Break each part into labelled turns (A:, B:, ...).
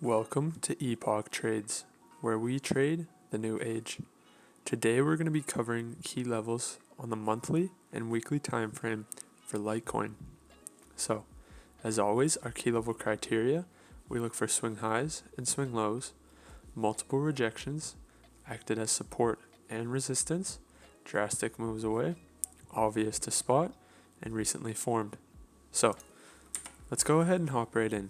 A: Welcome to Epoch Trades, where we trade the new age. Today we're going to be covering key levels on the monthly and weekly time frame for Litecoin. So, as always, our key level criteria, we look for swing highs and swing lows, multiple rejections, acted as support and resistance, drastic moves away, obvious to spot, and recently formed. So, let's go ahead and hop right in.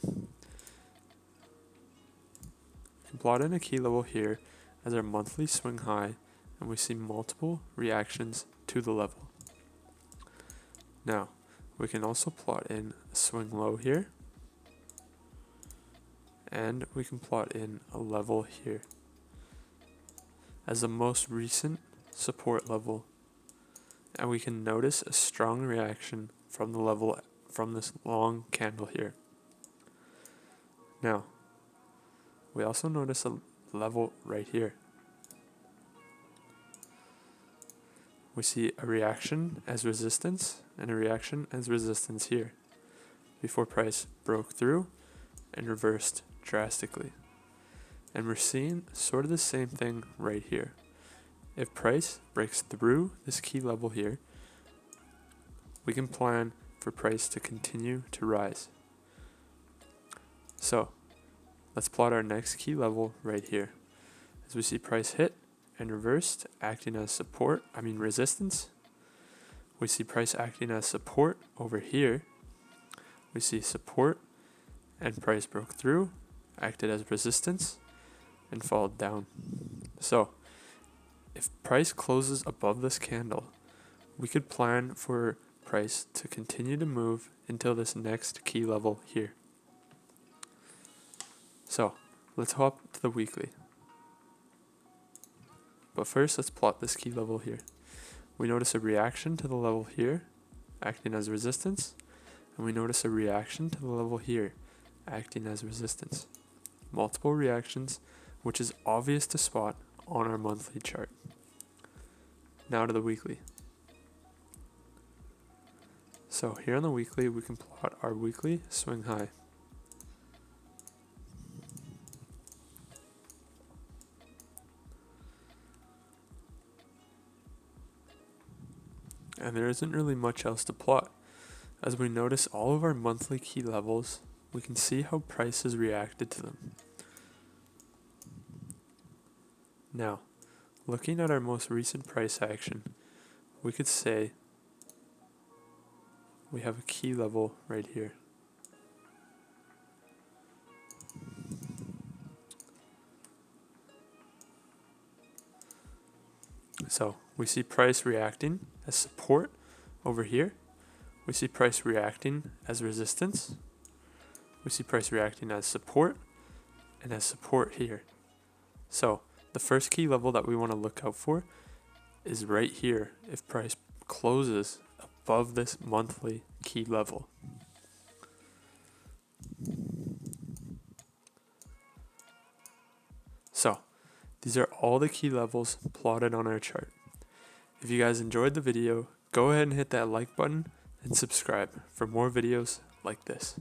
A: Plot in a key level here as our monthly swing high, and we see multiple reactions to the level. Now, we can also plot in a swing low here, and we can plot in a level here as the most recent support level, and we can notice a strong reaction from the level from this long candle here. Now, we also notice a level right here. We see a reaction as resistance and a reaction as resistance here before price broke through and reversed drastically. And we're seeing sort of the same thing right here. If price breaks through this key level here, we can plan for price to continue to rise. So, let's plot our next key level right here. As we see price hit and reversed, acting as resistance. We see price acting as support over here. We see support and price broke through, acted as resistance, and followed down. So, if price closes above this candle, we could plan for price to continue to move until this next key level here. So, let's hop to the weekly. But first, let's plot this key level here. We notice a reaction to the level here, acting as resistance, and we notice a reaction to the level here, acting as resistance. Multiple reactions, which is obvious to spot on our monthly chart. Now to the weekly. So here on the weekly, we can plot our weekly swing high. And there isn't really much else to plot. As we notice all of our monthly key levels, we can see how price has reacted to them. Now, looking at our most recent price action, we could say we have a key level right here. So we see price reacting as support over here. We see price reacting as resistance. We see price reacting as support and as support here. So the first key level that we want to look out for is right here if price closes above this monthly key level. So these are all the key levels plotted on our chart. If you guys enjoyed the video, go ahead and hit that like button and subscribe for more videos like this.